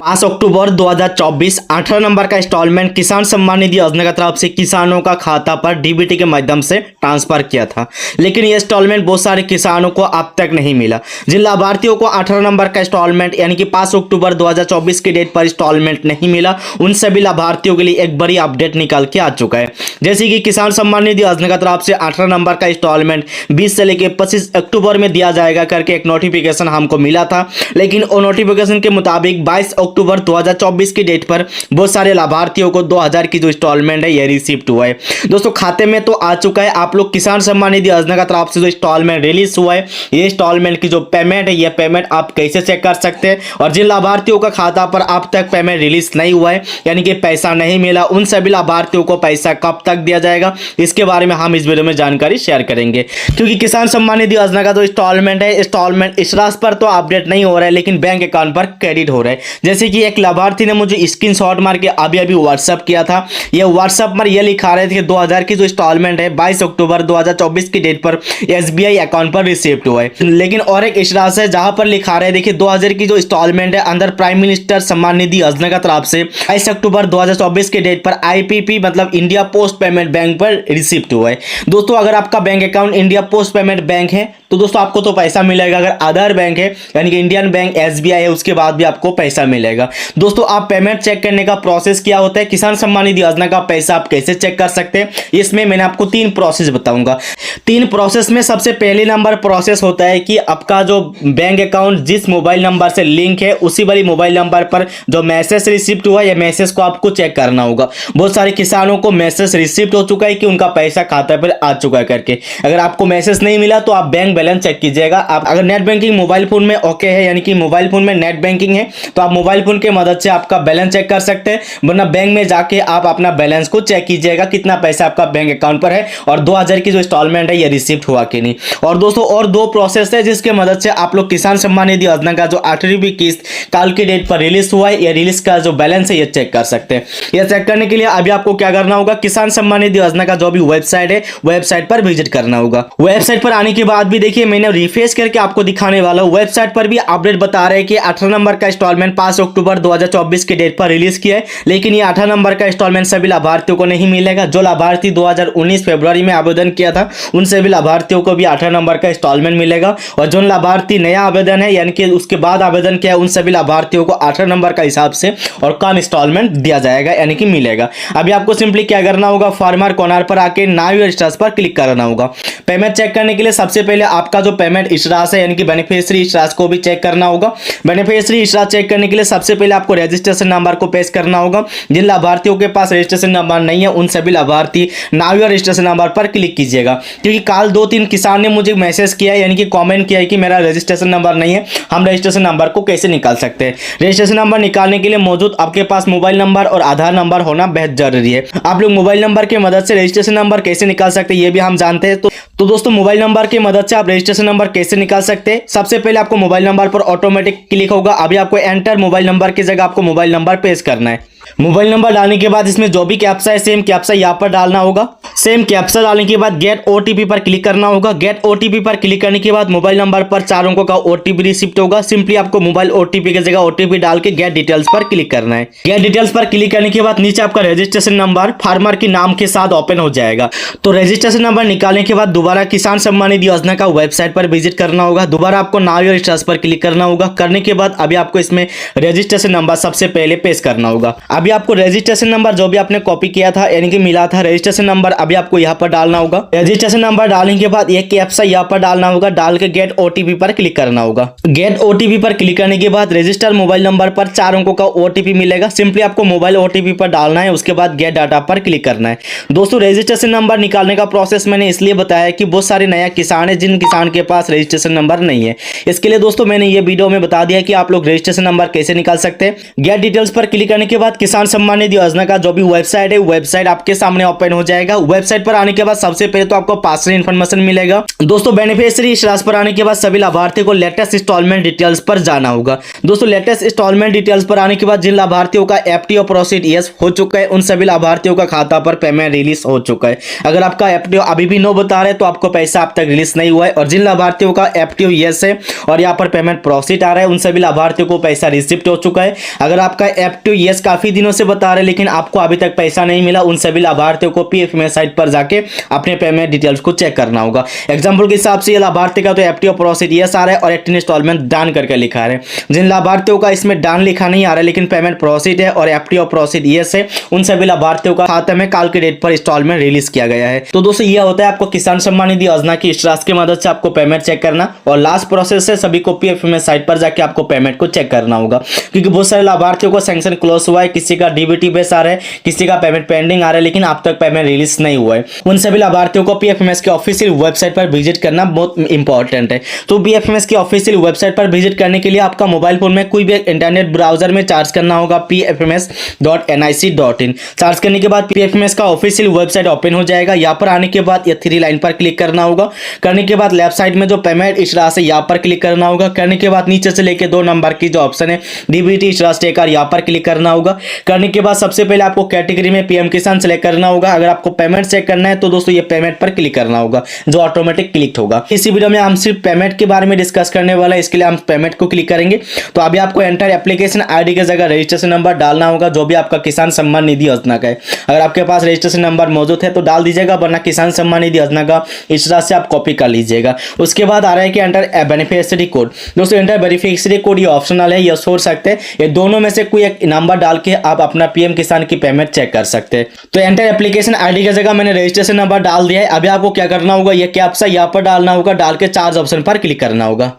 5 अक्टूबर 2024 18 number का instalment किसान सम्मान निधि योजना की तरफ से किसानों का खाता पर डीबीटी के माध्यम से ट्रांसफर किया था, लेकिन ये इंस्टॉलमेंट बहुत सारे किसानों को अब तक नहीं मिला। जिन लाभार्थियों को 18 नंबर का इंस्टॉलमेंट यानी कि 5 अक्टूबर 2024 की डेट पर इंस्टॉलमेंट नहीं मिला, उन सभी लाभार्थियों के लिए एक बड़ी अपडेट निकल के आ चुका है। जैसे कि किसान सम्मान निधि योजना की तरफ से 18 नंबर का इंस्टॉलमेंट 20 से लेकर 25 अक्टूबर में दिया जाएगा करके एक नोटिफिकेशन हमको मिला था, लेकिन वो नोटिफिकेशन के मुताबिक 22 अक्टूबर 2024 की डेट पर बहुत सारे लाभार्थियों को 2000 की जो इंस्टॉलमेंट है ये रिसीव्ड हुआ है। दोस्तों खाते में तो आ चुका है। आप लोग किसान सम्मान निधि योजना की तरफ से जो इंस्टॉलमेंट रिलीज हुआ है, ये इंस्टॉलमेंट की जो पेमेंट है, ये पेमेंट आप कैसे चेक कर सकते हैं, और जिन लाभार्थियों का खाता पर अब तक पेमेंट रिलीज नहीं हुआ है यानी कि पैसा नहीं मिला, उन सभी लाभार्थियों को पैसा कब तक दिया जाएगा, इसके बारे में हम इस वीडियो में जानकारी शेयर करेंगे। क्योंकि किसान सम्मान निधि योजना का जो इंस्टॉलमेंट है, इंस्टॉलमेंट इस राशि पर तो अपडेट नहीं हो रहा है, लेकिन बैंक अकाउंट पर क्रेडिट हो रहा है। जैसे कि एक लाभार्थी ने मुझे स्क्रीनशॉट मार के अभी व्हाट्सएप किया था। ये व्हाट्सएप पर ये लिखा रहे थे कि 2000 की जो इंस्टॉलमेंट है 22 अक्टूबर 2024 की डेट पर एसबीआई अकाउंट पर रिसीव्ड हुआ है। लेकिन और एक इस राशि है जहां पर लिखा रहे, देखिए 2000 की जो इंस्टॉलमेंट है अंदर प्राइम मिनिस्टर सम्मान निधि योजना की तरफ से 22 अक्टूबर 2024 के डेट पर आईपीपी मतलब इंडिया पोस्ट पेमेंट बैंक पर रिसीव्ड हुआ है। दोस्तों अगर आपका bank account India post payment bank है तो दोस्तों आपको तो पैसा मिलेगा। अगर अदर बैंक है यानी कि इंडियन बैंक एसबीआई है, उसके बाद भी आपको पैसा मिलेगा। दोस्तों आप पेमेंट चेक करने का प्रोसेस क्या होता है, किसान सम्मान निधि योजना का पैसा आप कैसे चेक कर सकते हैं, इसमें मैंने आपको 3 प्रोसेस बताऊंगा। 3 प्रोसेस में सबसे पहले नंबर प्रोसेस होता है कि आपका जो बैंक अकाउंट जिस मोबाइल नंबर से लिंक है, उसी वाली मोबाइल नंबर पर जो मैसेज रिसीव्ड हुआ है, मैसेज को आपको चेक करना होगा। बहुत सारे किसानों को मैसेज रिसीव्ड हो चुका है कि उनका पैसा खाता पर आ चुका है करके। अगर आपको मैसेज नहीं मिला तो आप बैंक बैलेंस चेक कीजिएगा। आप अगर नेट बैंकिंग मोबाइल फोन में ओके है यानी कि मोबाइल फोन में नेट बैंकिंग है तो आप मोबाइल फोन की मदद से आपका बैलेंस चेक कर सकते हैं, वरना बैंक में जाके आप अपना बैलेंस को चेक कीजिएगा कितना पैसा आपका बैंक अकाउंट पर है और 2000 की जो इंस्टॉलमेंट है ये रिसीव्ड हुआ कि नहीं। और दोस्तों और 2 प्रोसेस है जिसके मदद से आप लोग किसान सम्मान निधि योजना का जो 8वीं किस्त कल की डेट पर रिलीज हुआ है, ये रिलीज का जो बैलेंस है ये चेक कर सकते हैं। ये चेक करने के लिए अभी आपको क्या करना होगा, किसान सम्मान निधि योजना का जो भी वेबसाइट है वेबसाइट पर विजिट करना होगा। वेबसाइट पर आने के बाद भी देखिए मैंने रिफ्रेश करके आपको दिखाने वाला हूं, वेबसाइट पर भी अपडेट बता रहे हैं कि 18 नंबर का इंस्टॉलमेंट 5 अक्टूबर 2024 की डेट पर रिलीज किया है, लेकिन ये 18 नंबर का इंस्टॉलमेंट सभी लाभार्थियों को नहीं मिलेगा। जो लाभार्थी 2019 फरवरी में आवेदन किया था उन सभी लाभार्थियों को भी 18 नंबर का इंस्टॉलमेंट मिलेगा, और जो लाभार्थी नया आवेदन है यानी कि उसके बाद आवेदन किया उन सभी लाभार्थियों को 18 नंबर का हिसाब से और कम इंस्टॉलमेंट दिया जाएगा यानी कि मिलेगा। अभी आपको सिंपली क्या करना होगा, फार्मर कॉर्नर पर आके नाउ योर स्टेटस पर क्लिक करना होगा। पेमेंट चेक करने के लिए सबसे पहले आपका जो पेमेंट स्टेटस है यानी कि बेनिफिशियरी स्टेटस को भी चेक करना होगा। बेनिफिशियरी स्टेटस चेक करने के लिए सबसे पहले आपको रजिस्ट्रेशन नंबर को पेश करना होगा। जिन लाभार्थियों के पास रजिस्ट्रेशन नंबर नहीं है उन सभी लाभार्थी नाउ योर रजिस्ट्रेशन नंबर पर क्लिक कीजिएगा, क्योंकि कल 2-3 किसान ने मुझे मैसेज किया है यानी कि कमेंट किया है कि मेरा रजिस्ट्रेशन नंबर नहीं है, हम रजिस्ट्रेशन नंबर को कैसे निकाल सकते हैं। रजिस्ट्रेशन नंबर निकालने के लिए मौजूद आपके पास मोबाइल नंबर और आधार नंबर होना बेहद जरूरी है। आप लोग मोबाइल नंबर की मदद से रजिस्ट्रेशन नंबर कैसे निकाल सकते हैं ये भी हम जानते हैं। तो दोस्तों मोबाइल नंबर की मदद से आप रजिस्ट्रेशन नंबर कैसे निकाल सकते हैं, सबसे पहले आपको मोबाइल नंबर पर ऑटोमेटिक क्लिक होगा। अभी आपको एंटर मोबाइल नंबर की जगह आपको मोबाइल नंबर पेश करना है। मोबाइल नंबर डालने के बाद इसमें जो भी कैप्चा है सेम कैप्चा यहाँ पर डालना होगा। सेम कैप्चा डालने के बाद गेट ओटीपी पर क्लिक करना होगा। गेट ओटीपी पर क्लिक करने के बाद मोबाइल नंबर पर 4 अंकों का ओटीपी रिसीव्ड होगा। सिंपली आपको मोबाइल ओटीपी की जगह ओटीपी डाल के गेट डिटेल्स पर क्लिक करना है। गेट डिटेल्स पर क्लिक करने के बाद नीचे आपका रजिस्ट्रेशन नंबर फार्मर के नाम के साथ ओपन हो जाएगा। तो रजिस्ट्रेशन नंबर निकालने के बाद दोबारा किसान सम्मान निधि योजना का वेबसाइट पर विजिट करना होगा। दोबारा आपको नाउ योर स्टेटस पर क्लिक करना होगा। करने के बाद अभी आपको इसमें रजिस्ट्रेशन नंबर सबसे पहले पेश करना होगा। अभी आपको रजिस्ट्रेशन नंबर जो भी आपने कॉपी किया था यानी कि मिला था रजिस्ट्रेशन नंबर अभी आपको यहाँ पर डालना होगा। रजिस्ट्रेशन नंबर डालने के बाद एक कैप्चा यहाँ पर डालना होगा, डाल के गेट ओटीपी पर क्लिक करना होगा। गेट ओटीपी पर क्लिक करने के बाद रजिस्टर मोबाइल नंबर पर 4 अंकों का ओटीपी मिलेगा। सिंपली आपको मोबाइल ओटीपी पर डालना है, उसके बाद गेट डाटा पर क्लिक करना है। दोस्तों रजिस्ट्रेशन नंबर निकालने का प्रोसेस मैंने इसलिए बताया कि बहुत सारे नया किसान है जिन किसान के पास रजिस्ट्रेशन नंबर नहीं है। इसके लिए दोस्तों मैंने ये वीडियो में बता दिया कि आप लोग रजिस्ट्रेशन नंबर कैसे निकाल सकते हैं। गेट डिटेल्स पर क्लिक करने के बाद किसान सम्मान निधि योजना का जो भी वेबसाइट है, वेबसाइट आपके सामने ओपन हो जाएगा। वेबसाइट पर आने के बाद सबसे पहले तो आपको पार्सल इन्फॉर्मेशन मिलेगा। दोस्तों बेनिफिशियरी इस राशि पर आने के बाद सभी लाभार्थियों को लेटेस्ट इंस्टॉलमेंट डिटेल्स पर जाना होगा। दोस्तों लेटेस्ट इंस्टॉलमेंट डिटेल्स पर आने के बाद जिन लाभार्थियों का एफटीओ प्रोसीड यस हो चुका है, उन सभी लाभार्थियों का खाता पर पेमेंट रिलीज हो चुका है। अगर आपका एफटीओ अभी भी नो बता रहे तो आपको पैसा अब तक रिलीज नहीं हुआ है। और जिन लाभार्थियों का एफटीओ यस है और यहाँ पर पेमेंट प्रोसीड आ रहा है, उन सभी लाभार्थियों को पैसा रिसिप्ट हो चुका है। अगर आपका एफटीओ यस काफी दिनों से बता रहे लेकिन आपको अभी तक पैसा नहीं मिला, उन सभी लाभार्थियों को पीएफएमएस साइट पर जाके अपने पेमेंट डिटेल्स को चेक करना होगा। एग्जांपल के हिसाब से ये लाभार्थी का तो एफटीओ प्रोसीड यस आ रहा है और 18 इंस्टॉलमेंट डन करके लिखा है। जिन लाभार्थियों का इसमें डन लिखा नहीं आ रहा है लेकिन पेमेंट प्रोसीड है और एफटीओ प्रोसीड यस है, उन सभी लाभार्थियों का खाते में कल के डेट पर इंस्टॉलमेंट रिलीज किया गया है। तो दोस्तों ये होता है आपको किसान सम्मान निधि योजना की इस राशि की मदद से आपको पेमेंट चेक करना। और लास्ट प्रोसेस है सभी को पीएफएमएस साइट पर जाके आपको पेमेंट को चेक करना होगा, क्योंकि बहुत सारे लाभार्थियों को सैंक्शन क्लोज हुआ है, किसी का डीबीटी बेस आ रहा है, किसी का पेमेंट पेंडिंग आ रहा है लेकिन अब तक पेमेंट रिलीज नहीं हुआ है। उन सभी लाभार्थियों को पीएफएमएस के ऑफिशियल वेबसाइट पर विजिट करना बहुत इंपॉर्टेंट है। तो पीएफएमएस की ऑफिशियल वेबसाइट पर विजिट करने के लिए आपका मोबाइल फोन में कोई भी इंटरनेट ब्राउजर में सर्च करना होगा pfms.nic.in। सर्च करने के बाद पीएफएमएस का ऑफिशियल वेबसाइट ओपन हो जाएगा। यहाँ पर आने के बाद ये 3 लाइन पर क्लिक करना होगा। करने के बाद लेफ्ट साइड में जो पेमेंट इस राशि यहाँ पर क्लिक करना होगा। करने के बाद नीचे से लेके 2 नंबर की जो ऑप्शन है डीबीटी इस राशि टेकर, यहाँ पर क्लिक करना होगा। करने के बाद सबसे पहले आपको कैटेगरी में पीएम किसान सेलेक्ट करना होगा। अगर आपको पेमेंट चेक करना है तो दोस्तों ये पेमेंट पर क्लिक करना होगा जो ऑटोमेटिक क्लिक होगा। इसी वीडियो में हम सिर्फ पेमेंट के बारे में डिस्कस करने वाला है, इसके लिए हम पेमेंट को क्लिक करेंगे। तो अभी आपको एंटर एप्लीकेशन आईडी की जगह रजिस्ट्रेशन नंबर डालना होगा जो भी आपका किसान सम्मान निधि योजना का है। अगर आपके पास रजिस्ट्रेशन नंबर मौजूद है तो डाल दीजिएगा, वरना किसान सम्मान निधि योजना का इस राशि से आप कॉपी कर लीजिएगा। उसके बाद आ रहा है कि एंटर बेनिफिशियरी कोड। दोस्तों एंटर बेनिफिशियरी कोड ये ऑप्शनल है, ये छोड़ सकते हैं। ये दोनों में से कोई एक नंबर डाल के आप अपना पीएम किसान की पेमेंट चेक कर सकते हैं। तो एंटर एप्लीकेशन आईडी की जगह मैंने रजिस्ट्रेशन नंबर डाल दिया है। अभी आपको क्या करना होगा, ये कैप्चा यहाँ पर डालना होगा, डाल के चार्ज ऑप्शन पर क्लिक करना होगा।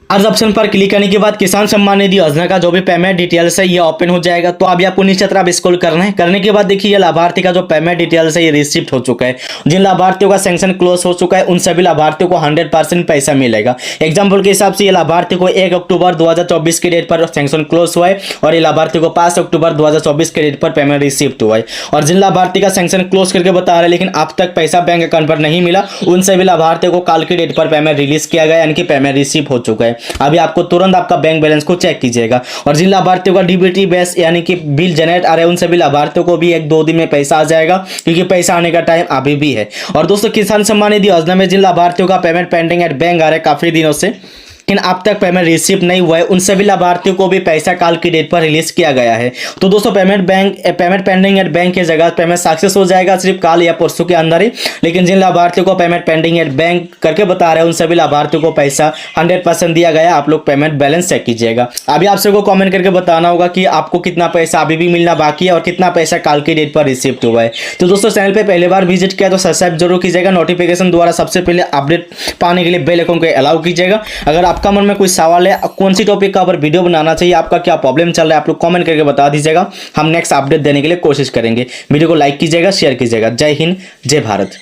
चार्ज ऑप्शन पर क्लिक करने के बाद किसान सम्मान निधि योजना का जो भी पेमेंट डिटेल्स है ये ओपन हो जाएगा। तो अभी आपको नीचे तरफ स्क्रॉल करना है। करने के बाद देखिए ये लाभार्थी का जो पेमेंट डिटेल्स है ये रिसिप्ट हो चुका है। जिन लाभार्थियों का सैंक्शन क्लोज हो चुका है उन सभी लाभार्थियों को 100% पैसा मिलेगा। एग्जाम्पल के हिसाब से ये लाभार्थी को 1 अक्टूबर 2024 के डेट पर सैंक्शन क्लोज हुआ है और ये लाभार्थी को 5 अक्टूबर 2024 के डेट पर पेमेंट रिसिप्ट हुआ है। और जिन लाभार्थी का सैंक्शन क्लोज करके बता रहे हैं लेकिन अब तक पैसा बैंक अकाउंट पर नहीं मिला, उन सभी लाभार्थियों को कल की डेट पर पेमेंट रिलीज किया गया, यानी कि पेमेंट रिसीव हो चुका है। अभी आपको तुरंत आपका बैंक बैलेंस को चेक कीजिएगा। और जिन लाभार्थियों का डीबीटी बेस यानी कि बिल जनरेट आ रहे हैं उन सभी लाभार्थियों को भी 1-2 दिन में पैसा आ जाएगा, क्योंकि पैसा आने का टाइम अभी भी है। और दोस्तों किसान सम्मान निधि योजना में जिन लाभार्थियों का पेमेंट पेंडिंग एट बैंक आ रहा है काफी दिनों से लेकिन अब तक पेमेंट रिसीव नहीं हुआ है, उन सभी लाभार्थियों को भी पैसा कल की डेट पर रिलीज किया गया है। तो दोस्तों पेमेंट पेंडिंग एट बैंक की जगह पेमेंट सक्सेस हो जाएगा सिर्फ कल या परसों के अंदर ही। लेकिन जिन लाभार्थियों को पेमेंट पेंडिंग एट बैंक करके बता रहे हैं उन सभी लाभार्थियों को पैसा 100% दिया गया। आप लोग पेमेंट बैलेंस चेक कीजिएगा। अभी आप सबको कॉमेंट करके बताना होगा कि आपको कितना पैसा अभी भी मिलना बाकी है और कितना पैसा कल की डेट पर रिसीव हुआ है। तो दोस्तों चैनल पर पहली बार विजिट किया तो सब्सक्राइब जरूर कीजिएगा। नोटिफिकेशन द्वारा सबसे पहले अपडेट पाने के लिए बेल आइकन को अलाउ कीजिएगा। अगर आपका मन में कोई सवाल है, कौन सी टॉपिक का ऊपर वीडियो बनाना चाहिए, आपका क्या प्रॉब्लम चल रहा है, आप लोग कमेंट करके बता दीजिएगा। हम नेक्स्ट अपडेट देने के लिए कोशिश करेंगे। वीडियो को लाइक कीजिएगा, शेयर कीजिएगा। जय हिंद, जय भारत।